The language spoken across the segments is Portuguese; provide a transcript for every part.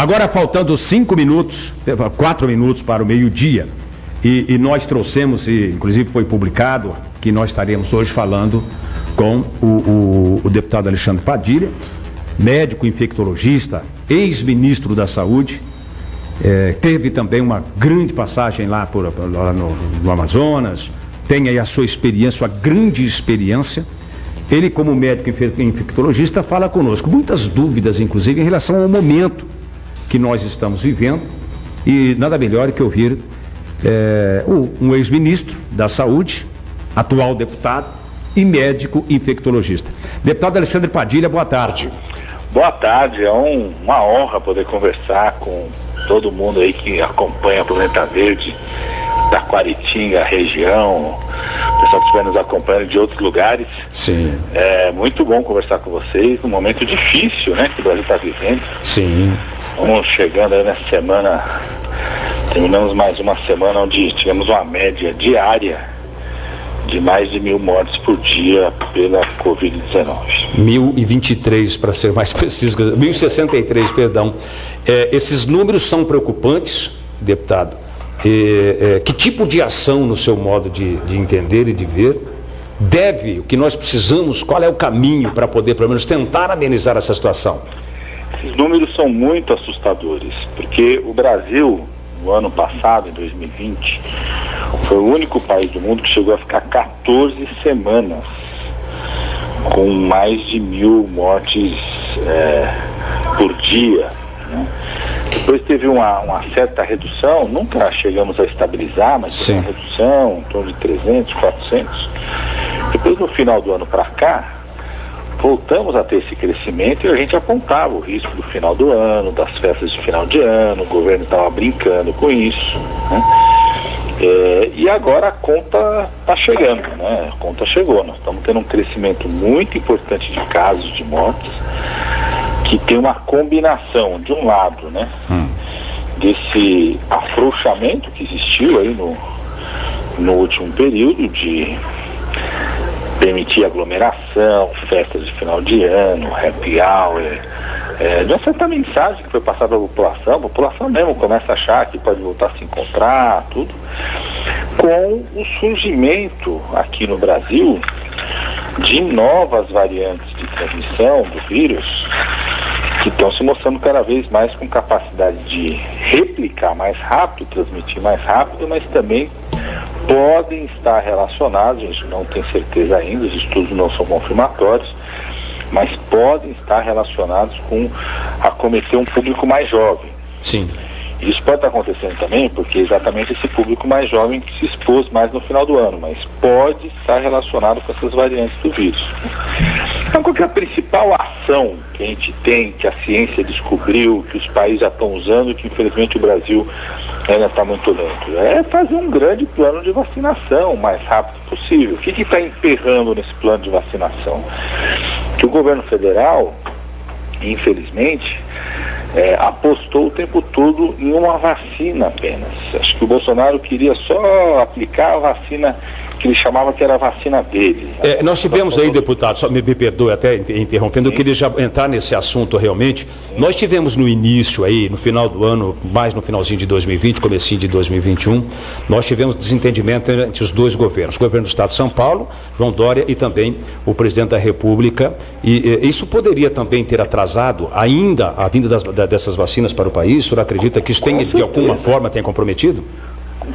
Agora faltando 4 minutos para o meio-dia, e nós trouxemos, e inclusive foi publicado, que nós estaremos hoje falando com o deputado Alexandre Padilha, médico infectologista, ex-ministro da Saúde, teve também uma grande passagem lá no Amazonas, tem aí a sua experiência, a grande experiência. Ele, como médico infectologista, fala conosco muitas dúvidas, inclusive, em relação ao momento que nós estamos vivendo, e nada melhor que ouvir um ex-ministro da Saúde, atual deputado e médico infectologista. Deputado Alexandre Padilha, boa tarde. Boa tarde, é uma honra poder conversar com todo mundo aí que acompanha a Planeta Verde, Taquaritinga, região, o pessoal que estiver nos acompanhando de outros lugares. Sim. É muito bom conversar com vocês num momento difícil, né, que o Brasil está vivendo. Sim. Vamos chegando aí nessa semana, terminamos mais uma semana onde tivemos uma média diária de mais de 1.000 mortes por dia pela Covid-19. 1.023, para ser mais preciso, 1.063, perdão. Esses números são preocupantes, deputado? Que tipo de ação, no seu modo de entender e de ver, o que nós precisamos, qual é o caminho para poder, pelo menos, tentar amenizar essa situação? Esses números são muito assustadores, porque o Brasil, no ano passado, em 2020, foi o único país do mundo que chegou a ficar 14 semanas com mais de 1.000 mortes por dia, né? Depois teve uma certa redução, nunca chegamos a estabilizar, mas teve uma redução em torno de 300, 400. Depois, no final do ano para cá, voltamos a ter esse crescimento e a gente apontava o risco do final do ano, das festas de final de ano, o governo estava brincando com isso, né? E agora a conta está chegando, né? A conta chegou, nós estamos tendo um crescimento muito importante de casos de mortes, que tem uma combinação, de um lado, né, desse afrouxamento que existiu aí no último período de permitir aglomeração, festas de final de ano, happy hour, de uma certa mensagem que foi passada à população. A população mesmo começa a achar que pode voltar a se encontrar, tudo, com o surgimento aqui no Brasil de novas variantes de transmissão do vírus, que estão se mostrando cada vez mais com capacidade de replicar mais rápido, transmitir mais rápido, mas também podem estar relacionados, a gente não tem certeza ainda, os estudos não são confirmatórios, mas podem estar relacionados com acometer um público mais jovem. Sim. Isso pode estar acontecendo também porque é exatamente esse público mais jovem que se expôs mais no final do ano, mas pode estar relacionado com essas variantes do vírus. Então, qual que é a principal ação que a gente tem, que a ciência descobriu, que os países já estão usando, que infelizmente o Brasil ainda está muito lento? É fazer um grande plano de vacinação o mais rápido possível. O que está emperrando nesse plano de vacinação? Que o governo federal, infelizmente, apostou o tempo todo em uma vacina apenas. Acho que o Bolsonaro queria só aplicar a vacina que ele chamava que era a vacina dele. Nós tivemos aí, deputado, só me perdoe até interrompendo, eu queria já entrar nesse assunto realmente. Nós tivemos no início aí, no final do ano, mais no finalzinho de 2020, comecinho de 2021, nós tivemos desentendimento entre os dois governos, o governo do Estado de São Paulo, João Dória, e também o presidente da República, e isso poderia também ter atrasado ainda a vinda dessas vacinas para o país. O senhor acredita que isso de alguma forma tenha comprometido?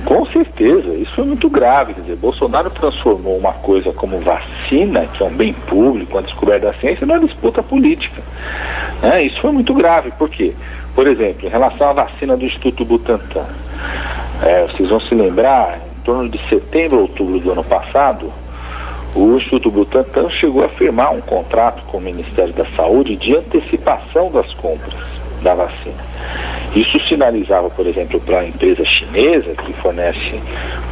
Com certeza, isso foi muito grave. Quer dizer, Bolsonaro transformou uma coisa como vacina, que é um bem público, uma descoberta da ciência, numa disputa política. Isso foi muito grave, por quê? Por exemplo, em relação à vacina do Instituto Butantan, vocês vão se lembrar, em torno de setembro ou outubro do ano passado, o Instituto Butantan chegou a firmar um contrato com o Ministério da Saúde de antecipação das compras da vacina. Isso sinalizava, por exemplo, para a empresa chinesa que fornece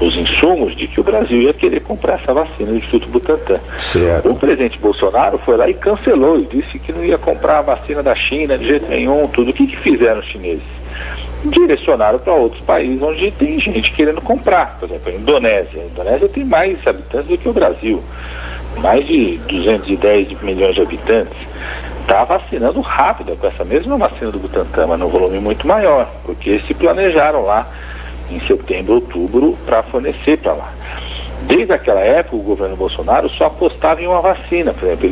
os insumos, de que o Brasil ia querer comprar essa vacina do Instituto Butantan. Certo. O presidente Bolsonaro foi lá e cancelou e disse que não ia comprar a vacina da China de jeito nenhum, tudo. O que fizeram os chineses? Direcionaram para outros países onde tem gente querendo comprar. Por exemplo, a Indonésia. A Indonésia tem mais habitantes do que o Brasil. Mais de 210 milhões de habitantes. está vacinando rápido com essa mesma vacina do Butantan, mas num volume muito maior, porque se planejaram lá em setembro, outubro, para fornecer para lá. Desde aquela época, o governo Bolsonaro só apostava em uma vacina. Por exemplo,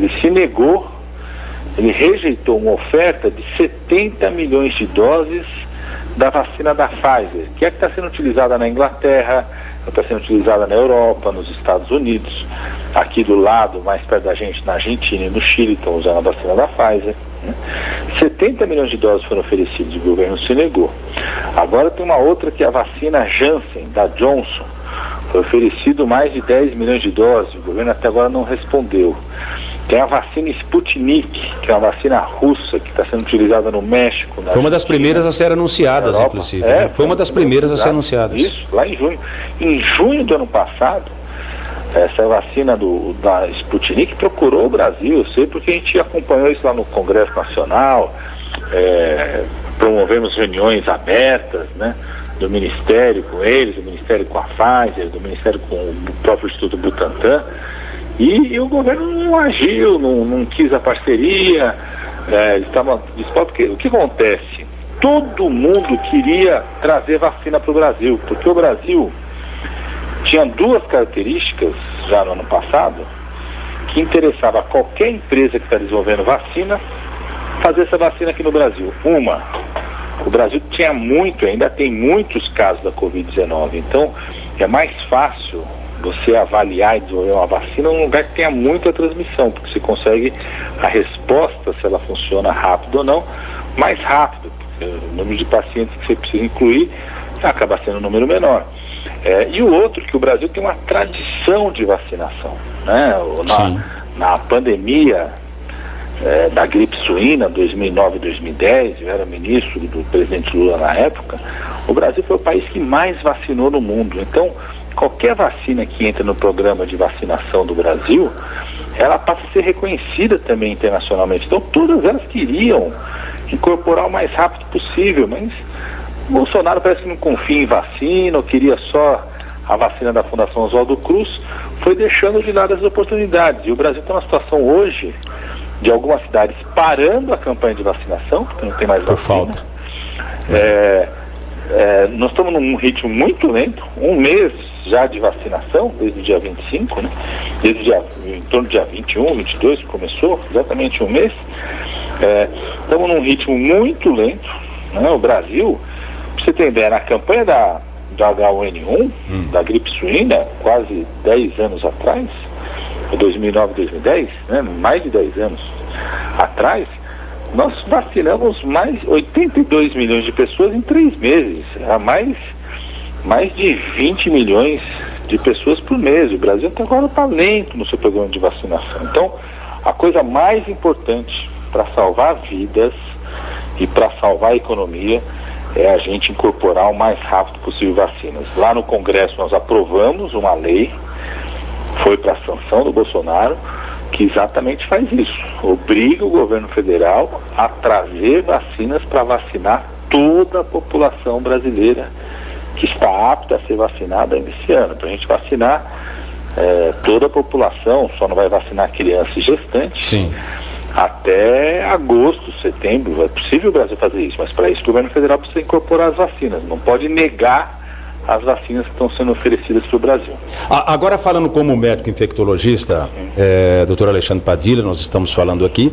ele rejeitou uma oferta de 70 milhões de doses da vacina da Pfizer, que é que está sendo utilizada na Inglaterra, está sendo utilizada na Europa, nos Estados Unidos, aqui do lado, mais perto da gente, na Argentina e no Chile, estão usando a vacina da Pfizer. 70 milhões de doses foram oferecidas e o governo se negou. Agora tem uma outra que é a vacina Janssen, da Johnson. Foi oferecido mais de 10 milhões de doses, o governo até agora não respondeu. Tem a vacina Sputnik, que é uma vacina russa, que está sendo utilizada no México. Foi uma das primeiras a ser anunciadas, inclusive. Foi uma das primeiras a ser anunciadas. Isso, lá em junho. Em junho do ano passado, essa vacina da Sputnik procurou o Brasil. Eu sei porque a gente acompanhou isso lá no Congresso Nacional, promovemos reuniões abertas, né? Do Ministério com eles, do Ministério com a Pfizer, do Ministério com o próprio Instituto Butantan, e o governo não agiu, não quis a parceria, porque o que acontece? Todo mundo queria trazer vacina para o Brasil, porque o Brasil tinha duas características já no ano passado que interessava a qualquer empresa que está desenvolvendo vacina fazer essa vacina aqui no Brasil. Uma, o Brasil ainda tem muitos casos da Covid-19, então é mais fácil você avaliar e desenvolver uma vacina num lugar que tenha muita transmissão, porque você consegue a resposta, se ela funciona rápido ou não, mais rápido, porque o número de pacientes que você precisa incluir acaba sendo um número menor. E o outro, que o Brasil tem uma tradição de vacinação, né? Na pandemia da gripe suína, 2009 e 2010, eu era ministro do presidente Lula na época, o Brasil foi o país que mais vacinou no mundo. Então, qualquer vacina que entra no programa de vacinação do Brasil, ela passa a ser reconhecida também internacionalmente. Então, todas elas queriam incorporar o mais rápido possível, mas o Bolsonaro parece que não confia em vacina, ou queria só a vacina da Fundação Oswaldo Cruz, foi deixando de lado as oportunidades. E o Brasil está numa situação hoje de algumas cidades parando a campanha de vacinação, porque não tem mais vacina. Por falta. Nós estamos num ritmo muito lento, um mês já de vacinação, desde o dia 25, né? Em torno do dia 21, 22, que começou, exatamente um mês. Estamos num ritmo muito lento, né? O Brasil, para você ter ideia, na campanha da H1N1, da gripe suína, quase 10 anos atrás, 2009, 2010, né? Mais de 10 anos atrás, nós vacinamos mais 82 milhões de pessoas em 3 meses, mais de 20 milhões de pessoas por mês. O Brasil até agora está lento no seu programa de vacinação. Então, a coisa mais importante para salvar vidas e para salvar a economia é a gente incorporar o mais rápido possível vacinas. Lá no Congresso nós aprovamos uma lei, foi para a sanção do Bolsonaro, que exatamente faz isso. Obriga o governo federal a trazer vacinas para vacinar toda a população brasileira que está apta a ser vacinada ainda esse ano. Para a gente vacinar toda a população, só não vai vacinar crianças e gestantes. Sim. Até agosto, setembro, é possível o Brasil fazer isso, mas para isso o governo federal precisa incorporar as vacinas, não pode negar as vacinas que estão sendo oferecidas para o Brasil. Agora, falando como médico infectologista, doutor Alexandre Padilha, nós estamos falando aqui,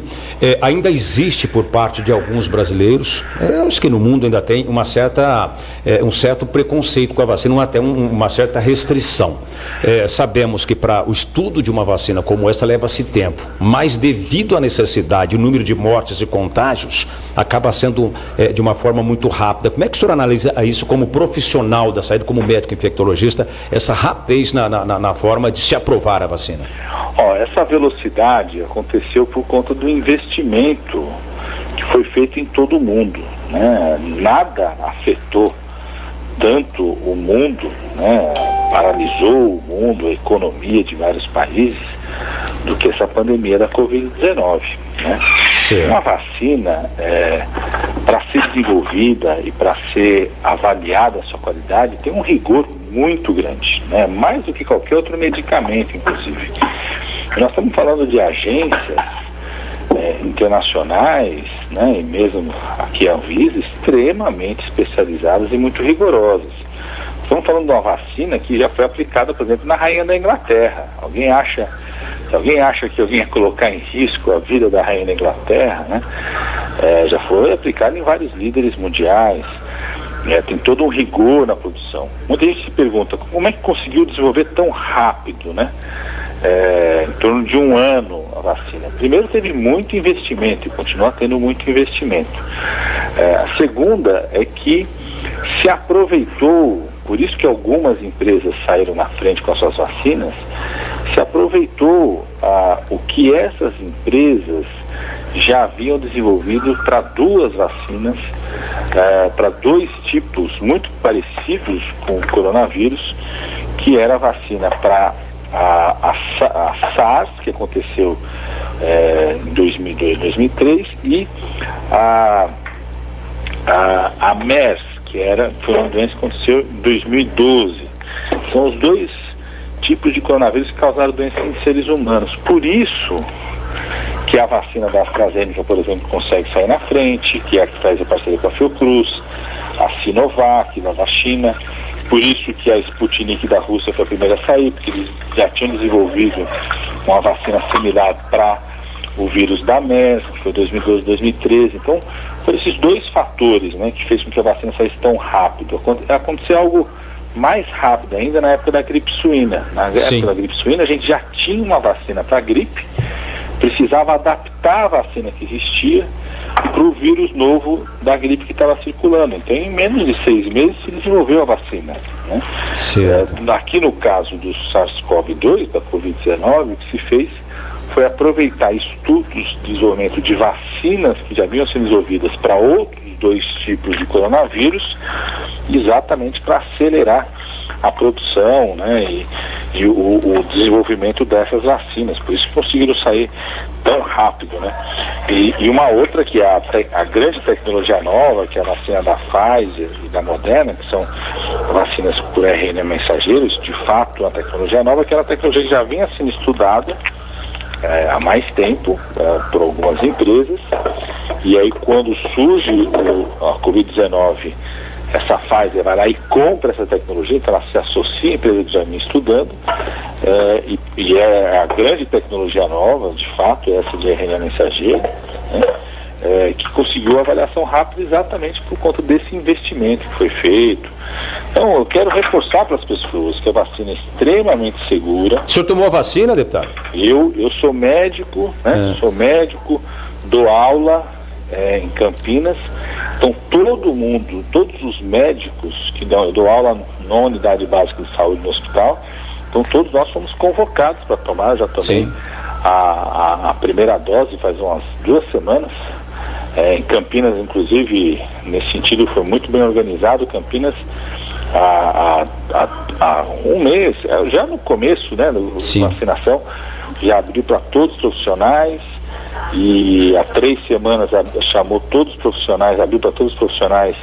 ainda existe por parte de alguns brasileiros, acho que no mundo ainda tem um certo preconceito com a vacina, até uma certa restrição. Sabemos que para o estudo de uma vacina como essa leva-se tempo, mas devido à necessidade, o número de mortes e contágios acaba sendo de uma forma muito rápida. Como é que o senhor analisa isso como profissional da saúde, como médico infectologista, essa rapidez na forma de se aprovar a vacina? Essa velocidade aconteceu por conta do investimento que foi feito em todo o mundo, né? Nada afetou tanto o mundo, né? Paralisou o mundo, a economia de vários países, do que essa pandemia da Covid-19, né? Uma vacina, para ser desenvolvida e para ser avaliada a sua qualidade, tem um rigor muito grande, né? Mais do que qualquer outro medicamento, inclusive. Nós estamos falando de agências internacionais, né, e mesmo aqui a Anvisa, extremamente especializadas e muito rigorosas. Estamos falando de uma vacina que já foi aplicada, por exemplo, na Rainha da Inglaterra. Se alguém acha que alguém ia colocar em risco a vida da Rainha da Inglaterra, né, já foi aplicada em vários líderes mundiais. Tem todo um rigor na produção. Muita gente se pergunta como é que conseguiu desenvolver tão rápido, né? Em torno de 1 ano a vacina. Primeiro, teve muito investimento e continua tendo muito investimento. A segunda é que se aproveitou, por isso que algumas empresas saíram na frente com as suas vacinas, se aproveitou o que essas empresas já haviam desenvolvido para 2 vacinas, para 2 tipos muito parecidos com o coronavírus, que era a vacina para a SARS, que aconteceu em 2002, 2003, e a MERS, que foi uma doença que aconteceu em 2012. São os 2 tipos de coronavírus que causaram doença em seres humanos. Por isso que a vacina da AstraZeneca, por exemplo, consegue sair na frente, que é a que faz a parceria com a Fiocruz, a Sinovac, da China. Por isso que a Sputnik da Rússia foi a primeira a sair, porque eles já tinham desenvolvido uma vacina similar para o vírus da MERS, que foi 2012, 2013. Então, foram esses 2 fatores, né, que fez com que a vacina saísse tão rápido. Aconteceu algo mais rápido ainda na época da gripe suína. Na época da gripe suína, a gente já tinha uma vacina para a gripe, precisava adaptar a vacina que existia para o vírus novo da gripe que estava circulando. Então, em menos de 6 meses se desenvolveu a vacina, né? Aqui no caso do SARS-CoV-2, da Covid-19, o que se fez foi aproveitar estudos de desenvolvimento de vacinas que já haviam sido desenvolvidas para outros 2 tipos de coronavírus, exatamente para acelerar a produção, né, e o desenvolvimento dessas vacinas. Por isso conseguiram sair tão rápido, né? E uma outra que é a grande tecnologia nova, que é a vacina da Pfizer e da Moderna, que são vacinas por RNA mensageiros, de fato uma tecnologia nova, que era uma tecnologia que já vinha sendo estudada há mais tempo por algumas empresas, e aí quando surge a Covid-19, essa Pfizer vai lá e compra essa tecnologia, então ela se associa à empresa que já vinha estudando, e é a grande tecnologia nova, de fato, essa de RNA mensageiro, né, que conseguiu avaliação rápida exatamente por conta desse investimento que foi feito. Então, eu quero reforçar para as pessoas que a vacina é extremamente segura. O senhor tomou a vacina, deputado? Eu sou médico, né? Sou médico, dou aula em Campinas. Então, todos os médicos que eu dou aula na unidade básica de saúde no hospital, então todos nós fomos convocados para tomar. Eu já tomei a primeira dose faz umas 2 semanas. Em Campinas, inclusive, nesse sentido, foi muito bem organizado. Campinas, há 1 mês, já no começo, né, da vacinação, já abriu para todos os profissionais, e há 3 semanas chamou todos os profissionais, abriu para todos os profissionais,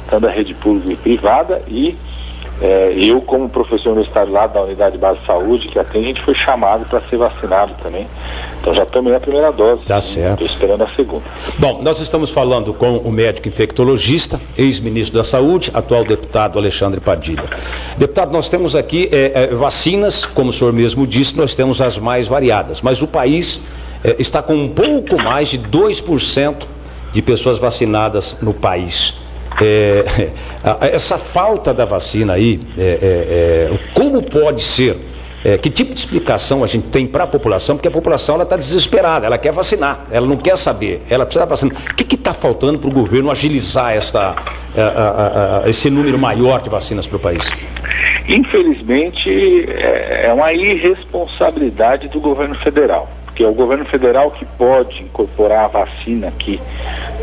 tanto da rede pública e privada, e eu, como professor universitário lá da Unidade Básica de Saúde, que atende, a gente foi chamado para ser vacinado também. Então já tomei a primeira dose. Tá certo. Estou esperando a segunda. Bom, nós estamos falando com o médico infectologista, ex-ministro da Saúde, atual deputado Alexandre Padilha. Deputado, nós temos aqui vacinas, como o senhor mesmo disse, nós temos as mais variadas, mas o país está com um pouco mais de 2% de pessoas vacinadas no país. Essa falta da vacina aí, como pode ser? Que tipo de explicação a gente tem para a população? Porque a população está desesperada, ela quer vacinar, ela não quer saber, ela precisa vacinar. O que está faltando para o governo agilizar esse número maior de vacinas para o país? Infelizmente, é uma irresponsabilidade do governo federal. Porque é o governo federal que pode incorporar a vacina aqui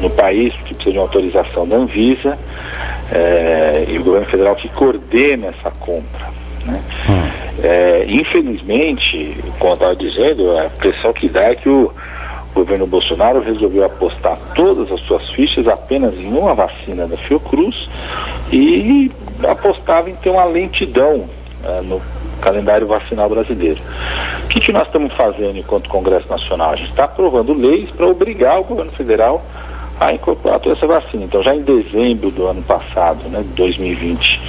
no país, que precisa de uma autorização da Anvisa, e o governo federal que coordena essa compra, né? Infelizmente, como eu estava dizendo, a impressão que dá é que o governo Bolsonaro resolveu apostar todas as suas fichas apenas em uma vacina da Fiocruz e apostava em ter uma lentidão calendário vacinal brasileiro. O que nós estamos fazendo enquanto Congresso Nacional? A gente está aprovando leis para obrigar o governo federal a incorporar toda essa vacina. Então, já em dezembro do ano passado, né, de 2020,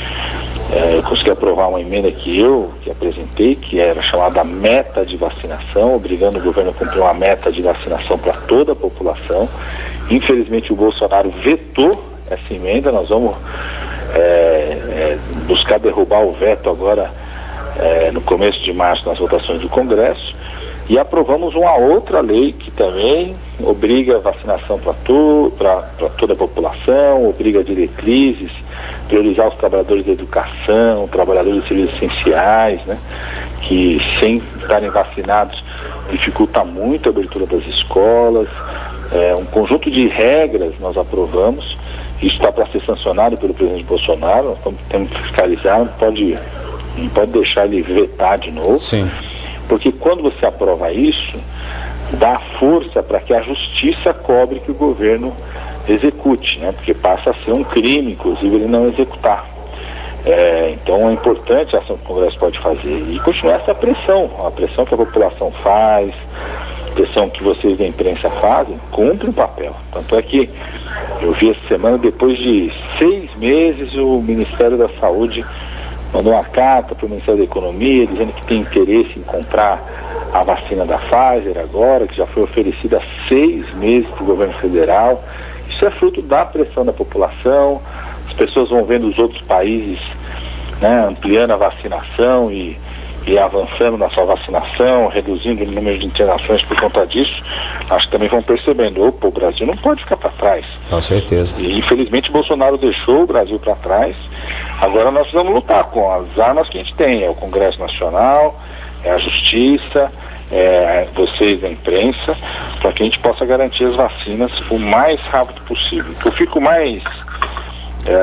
eu consegui aprovar uma emenda que apresentei, que era chamada meta de vacinação, obrigando o governo a cumprir uma meta de vacinação para toda a população. Infelizmente, o Bolsonaro vetou essa emenda. Nós vamos buscar derrubar o veto agora no começo de março nas votações do Congresso. E aprovamos uma outra lei que também obriga a vacinação para toda a população, obriga diretrizes, priorizar os trabalhadores da educação, trabalhadores de serviços essenciais, né, que sem estarem vacinados dificulta muito a abertura das escolas. Um conjunto de regras nós aprovamos. Isso está para ser sancionado pelo presidente Bolsonaro. Nós temos que fiscalizar, não pode deixar ele vetar de novo. Sim. Porque quando você aprova isso, dá força para que a justiça cobre que o governo execute, né? Porque passa a ser um crime, inclusive, ele não executar. Então é importante a ação que o Congresso pode fazer. E continuar essa pressão, a pressão que a população faz, a pressão que vocês da imprensa fazem, cumpre um papel. Tanto é que eu vi essa semana, depois de 6 meses, o Ministério da Saúde mandou uma carta para o Ministério da Economia dizendo que tem interesse em comprar a vacina da Pfizer agora, que já foi oferecida há 6 meses para o governo federal. Isso é fruto da pressão da população. As pessoas vão vendo os outros países, né, ampliando a vacinação e avançando na sua vacinação, reduzindo o número de internações por conta disso. Acho que também vão percebendo, opa, o Brasil não pode ficar para trás. Com certeza. E infelizmente Bolsonaro deixou o Brasil para trás. Agora nós precisamos lutar com as armas que a gente tem, é o Congresso Nacional, é a Justiça, vocês da imprensa, para que a gente possa garantir as vacinas o mais rápido possível. Eu fico mais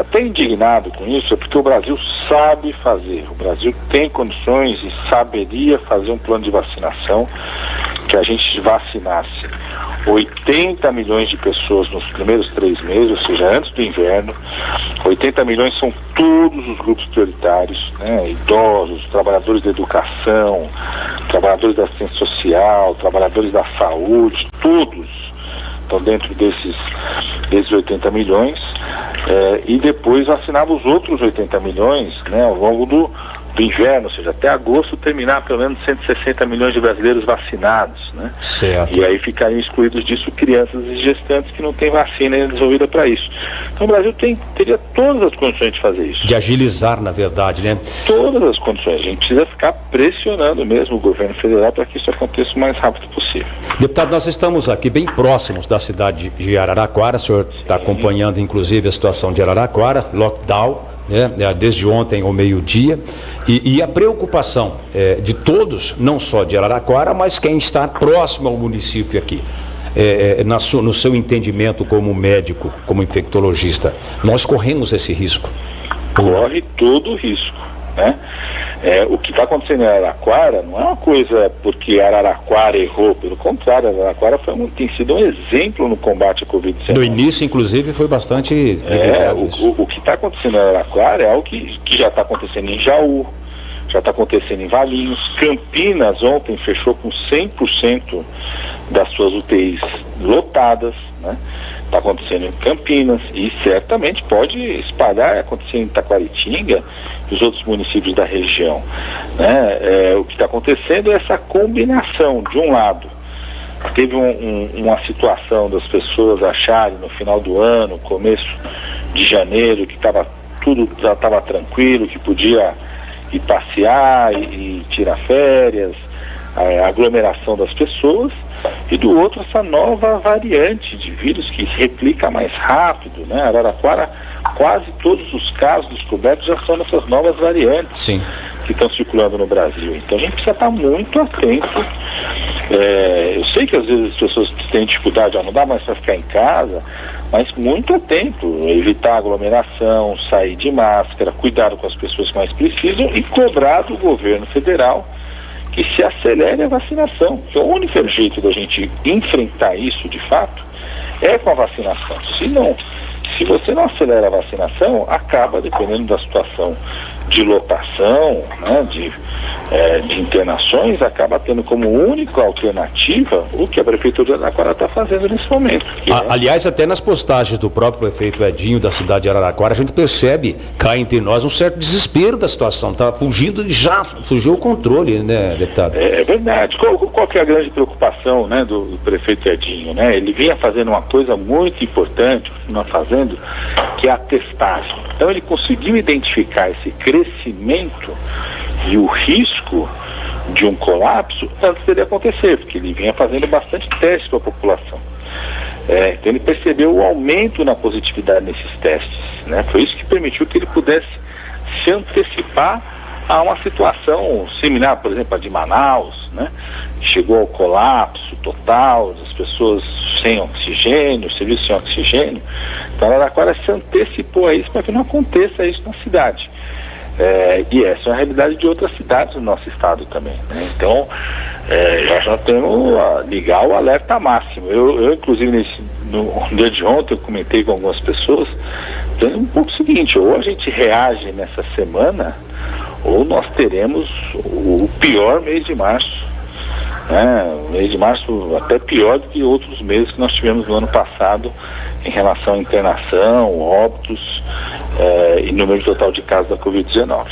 até indignado com isso, é porque o Brasil sabe fazer, o Brasil tem condições e saberia fazer um plano de vacinação que a gente vacinasse 80 milhões de pessoas nos primeiros 3 meses, ou seja, antes do inverno. 80 milhões são todos os grupos prioritários, né? Idosos, trabalhadores da educação, trabalhadores da assistência social, trabalhadores da saúde, todos estão dentro desses 80 milhões, e depois vacinava os outros 80 milhões, né, ao longo do inverno, ou seja, até agosto terminar pelo menos 160 milhões de brasileiros vacinados, né? Certo. E aí ficariam excluídos disso crianças e gestantes que não têm vacina desenvolvida para isso. Então o Brasil teria todas as condições de fazer isso. De agilizar, na verdade, né? Todas as condições. A gente precisa ficar pressionando mesmo o governo federal para que isso aconteça o mais rápido possível. Deputado, nós estamos aqui bem próximos da cidade de Araraquara. O senhor está acompanhando, inclusive, a situação de Araraquara, lockdown, né, desde ontem ao meio-dia, e a preocupação de todos, não só de Araraquara, mas quem está próximo ao município aqui. No seu entendimento como médico, como infectologista, nós corremos esse risco? Corre todo o risco, né? O que está acontecendo em Araraquara não é uma coisa porque Araraquara errou, pelo contrário, Araraquara tem sido um exemplo no combate à Covid-19. No início, inclusive, foi bastante... O que está acontecendo em Araraquara é algo que já está acontecendo em Jaú, já está acontecendo em Valinhos. Campinas ontem fechou com 100% das suas UTIs lotadas, né? Está acontecendo em Campinas e certamente pode espalhar, acontecer em Taquaritinga e os outros municípios da região, né? O que está acontecendo é essa combinação. De um lado, teve uma situação das pessoas acharem no final do ano, começo de janeiro, que tudo já estava tranquilo, que podia ir passear e tirar férias, a aglomeração das pessoas. E do outro, essa nova variante de vírus que replica mais rápido, né? Araraquara, quase todos os casos descobertos já são dessas novas variantes. Sim. Que estão circulando no Brasil. Então a gente precisa estar muito atento. Eu sei que às vezes as pessoas têm dificuldade, não dá mais para ficar em casa, mas muito atento, evitar aglomeração, sair de máscara, cuidado com as pessoas que mais precisam e cobrar do governo federal que se acelere a vacinação. Porque o único jeito da gente enfrentar isso de fato é com a vacinação. Se se você não acelera a vacinação, acaba, dependendo da situação de lotação, né, de internações, acaba tendo como única alternativa o que a Prefeitura de Araraquara está fazendo nesse momento. Aliás, até nas postagens do próprio prefeito Edinho da cidade de Araraquara, a gente percebe, cá entre nós, um certo desespero da situação. Está fugindo e já fugiu o controle, né, deputado? É verdade. Qual que é a grande preocupação, né, do prefeito Edinho, né? Ele vinha fazendo uma coisa muito importante, continua fazendo, que é a testagem. Então ele conseguiu identificar esse crescimento e o risco de um colapso antes dele acontecer, porque ele vinha fazendo bastante testes para a população. Então ele percebeu o aumento na positividade nesses testes, né? Foi isso que permitiu que ele pudesse se antecipar a uma situação similar, por exemplo, a de Manaus, né? Chegou ao colapso total, as pessoas sem oxigênio, serviço sem oxigênio. Então Araraquara se antecipou a isso para que não aconteça isso na cidade. E essa é a realidade de outras cidades do nosso estado também, né? Então, nós já temos a ligar o alerta máximo. Eu inclusive, no dia de ontem, eu comentei com algumas pessoas, dizendo um pouco o seguinte: ou a gente reage nessa semana, ou nós teremos o pior mês de março. O mês de março até pior do que outros meses que nós tivemos no ano passado em relação à internação, óbitos e número total de casos da Covid-19.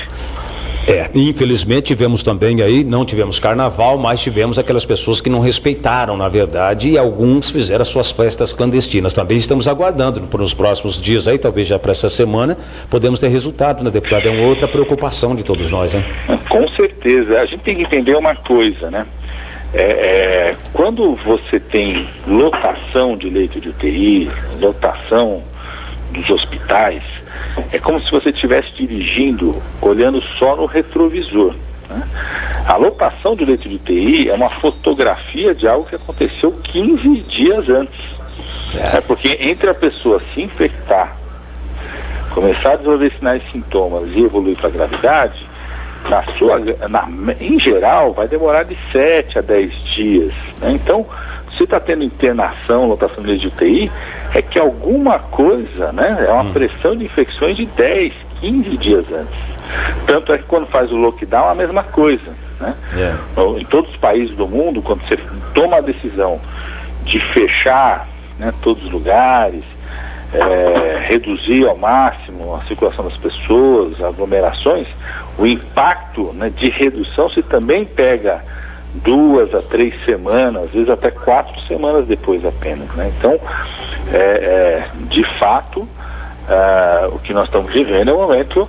Infelizmente tivemos também aí, não tivemos carnaval, mas tivemos aquelas pessoas que não respeitaram, na verdade, e alguns fizeram as suas festas clandestinas. Também estamos aguardando por nos próximos dias aí, talvez já para essa semana, podemos ter resultado, né, deputado? É uma outra preocupação de todos nós, hein? Com certeza. A gente tem que entender uma coisa, né? Quando você tem lotação de leito de UTI, lotação dos hospitais, é como se você estivesse dirigindo, olhando só no retrovisor, né? A lotação de leito de UTI é uma fotografia de algo que aconteceu 15 dias antes. Porque entre a pessoa se infectar, começar a desenvolver sinais e sintomas e evoluir para a gravidade, em geral, vai demorar de 7 a 10 dias. Né? Então, se está tendo internação, lotação de leito de UTI, é que alguma coisa, né, é uma pressão de infecções de 10, 15 dias antes. Tanto é que quando faz o lockdown, é a mesma coisa. Né? Em todos os países do mundo, quando você toma a decisão de fechar, né, todos os lugares, reduzir ao máximo a circulação das pessoas, aglomerações, o impacto, né, de redução se também pega 2 a 3 semanas, às vezes até 4 semanas depois apenas, né? Então, de fato, o que nós estamos vivendo é um momento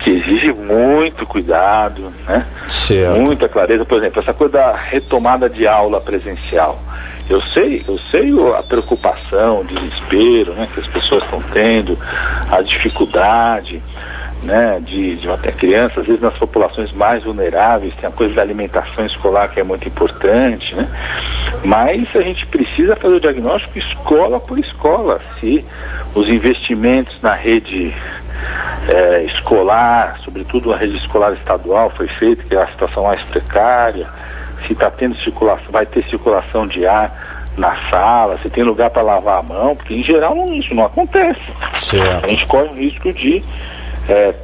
que exige muito cuidado, né? Certo. Muita clareza. Por exemplo, essa coisa da retomada de aula presencial. Eu sei a preocupação, o desespero, né, que as pessoas estão tendo, a dificuldade, né, de até crianças, às vezes nas populações mais vulneráveis, tem a coisa da alimentação escolar que é muito importante, né? Mas a gente precisa fazer o diagnóstico escola por escola, se os investimentos na rede escolar, sobretudo a rede escolar estadual, foi feito, que é a situação mais precária, se está tendo circulação, vai ter circulação de ar na sala, se tem lugar para lavar a mão, porque em geral isso não acontece. Certo. A gente corre o risco de,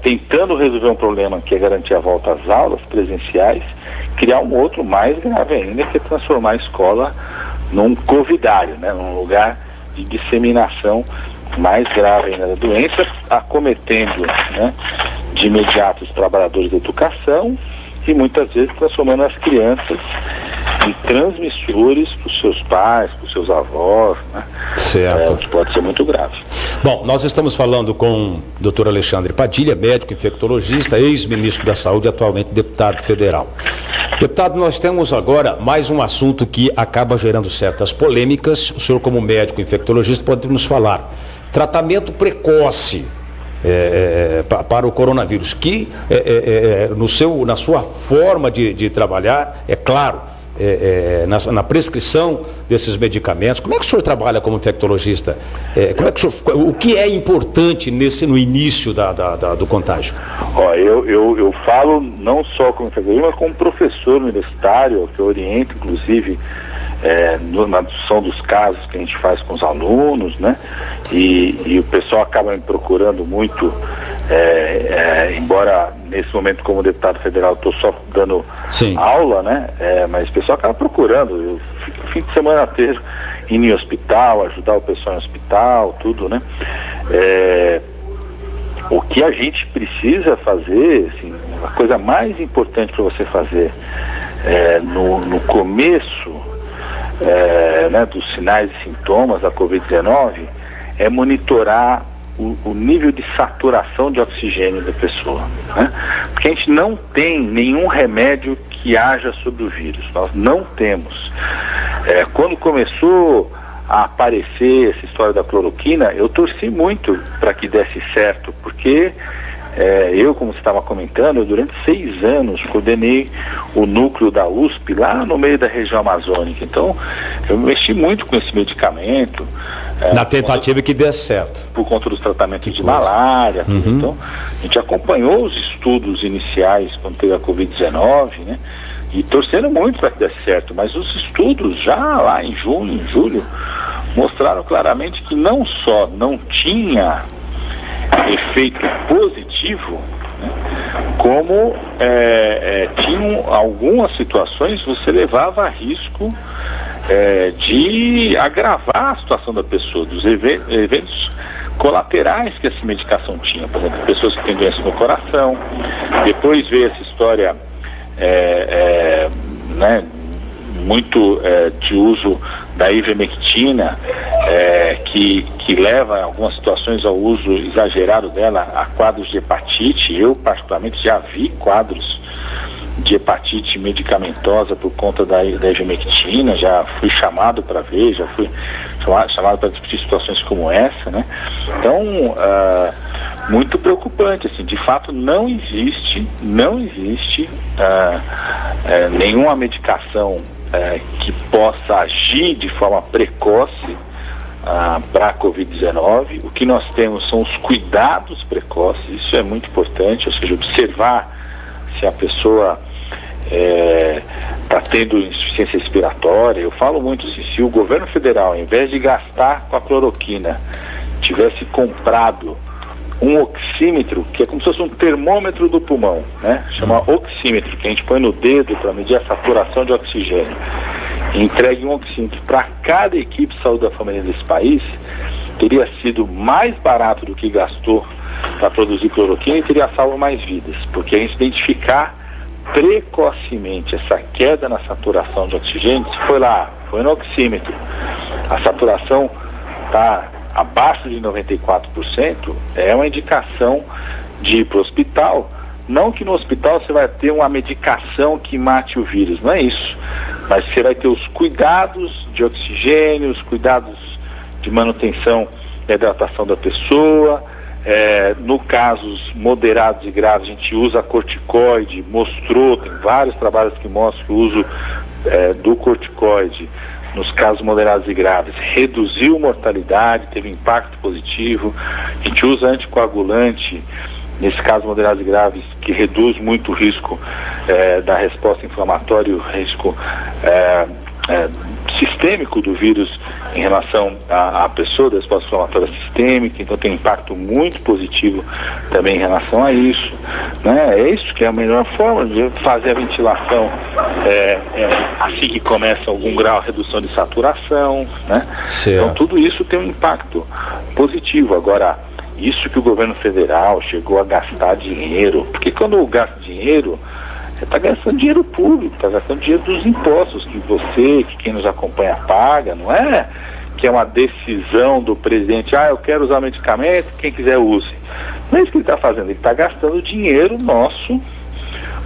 tentando resolver um problema que é garantir a volta às aulas presenciais, criar um outro mais grave ainda, que é transformar a escola num covidário, né, num lugar de disseminação mais grave ainda da doença, acometendo, né, de imediato os trabalhadores da educação e muitas vezes transformando as crianças em transmissores para os seus pais, para os seus avós, né? Certo. O que pode ser muito grave. Bom, nós estamos falando com o Dr. Alexandre Padilha, médico infectologista, ex-ministro da Saúde, atualmente deputado federal. Deputado, nós temos agora mais um assunto que acaba gerando certas polêmicas. O senhor, como médico infectologista, pode nos falar. Tratamento precoce para o coronavírus, que na sua forma de trabalhar, é claro, na prescrição desses medicamentos. Como é que o senhor trabalha como infectologista? O que é importante no início do contágio? Eu falo não só como infectologista, mas como professor universitário, que eu oriento, inclusive, na discussão dos casos que a gente faz com os alunos, né? E o pessoal acaba me procurando muito, embora nesse momento como deputado federal estou só dando aula, né? Mas o pessoal acaba procurando. Eu fico o fim de semana inteiro indo em hospital, ajudar o pessoal em hospital, tudo, né? O que a gente precisa fazer, assim, a coisa mais importante para você fazer no começo né, dos sinais e sintomas da Covid-19 é monitorar o nível de saturação de oxigênio da pessoa, né? Porque a gente não tem nenhum remédio que haja sobre o vírus, nós não temos. Quando começou a aparecer essa história da cloroquina, eu torci muito para que desse certo, porque eu, como você estava comentando, durante 6 anos coordenei o núcleo da USP lá no meio da região amazônica. Então, eu mexi muito com esse medicamento. Na tentativa que desse certo. Por conta dos tratamentos de malária. Tudo. Então, a gente acompanhou os estudos iniciais quando teve a Covid-19, né? E torcendo muito para que desse certo. Mas os estudos já lá em junho, em julho, mostraram claramente que não só não tinha efeito positivo, né, como tinham algumas situações você levava a risco de agravar a situação da pessoa, dos eventos colaterais que essa medicação tinha, por exemplo, pessoas que têm doença no coração. Depois veio essa história né, muito de uso da ivermectina, que leva em algumas situações ao uso exagerado dela a quadros de hepatite. Eu particularmente já vi quadros de hepatite medicamentosa por conta da ivermectina, já fui chamado para ver, já fui chamado para discutir situações como essa, né? Então, muito preocupante, assim, de fato não existe nenhuma medicação que possa agir de forma precoce para a Covid-19. O que nós temos são os cuidados precoces, isso é muito importante, ou seja, observar se a pessoa está tendo insuficiência respiratória. Eu falo muito assim, se o governo federal, ao invés de gastar com a cloroquina, tivesse comprado um oxímetro, que é como se fosse um termômetro do pulmão, né? Chama oxímetro, que a gente põe no dedo para medir a saturação de oxigênio. E entregue um oxímetro para cada equipe de saúde da família desse país, teria sido mais barato do que gastou para produzir cloroquina e teria salvo mais vidas, porque a gente identificar precocemente essa queda na saturação de oxigênio, se foi no oxímetro, a saturação está abaixo de 94%, é uma indicação de ir para o hospital. Não que no hospital você vai ter uma medicação que mate o vírus, não é isso. Mas você vai ter os cuidados de oxigênio, os cuidados de manutenção da hidratação da pessoa. No casos moderados e graves, a gente usa corticoide, tem vários trabalhos que mostram que o uso do corticoide nos casos moderados e graves reduziu mortalidade, teve impacto positivo. A gente usa anticoagulante nesses casos moderados e graves, que reduz muito o risco da resposta inflamatória e o risco sistêmico do vírus em relação à pessoa, da resposta inflamatória sistêmica. Então tem um impacto muito positivo também em relação a isso, né? É isso que é a melhor forma de fazer a ventilação assim que começa algum grau de redução de saturação, né? Então tudo isso tem um impacto positivo. Agora, isso que o governo federal chegou a gastar dinheiro, porque quando gasta dinheiro, está gastando dinheiro público, está gastando dinheiro dos impostos que você, que quem nos acompanha paga, não é que é uma decisão do presidente, eu quero usar medicamento, quem quiser use. Não é isso que ele está fazendo, ele está gastando dinheiro nosso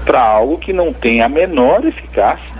para algo que não tem a menor eficácia,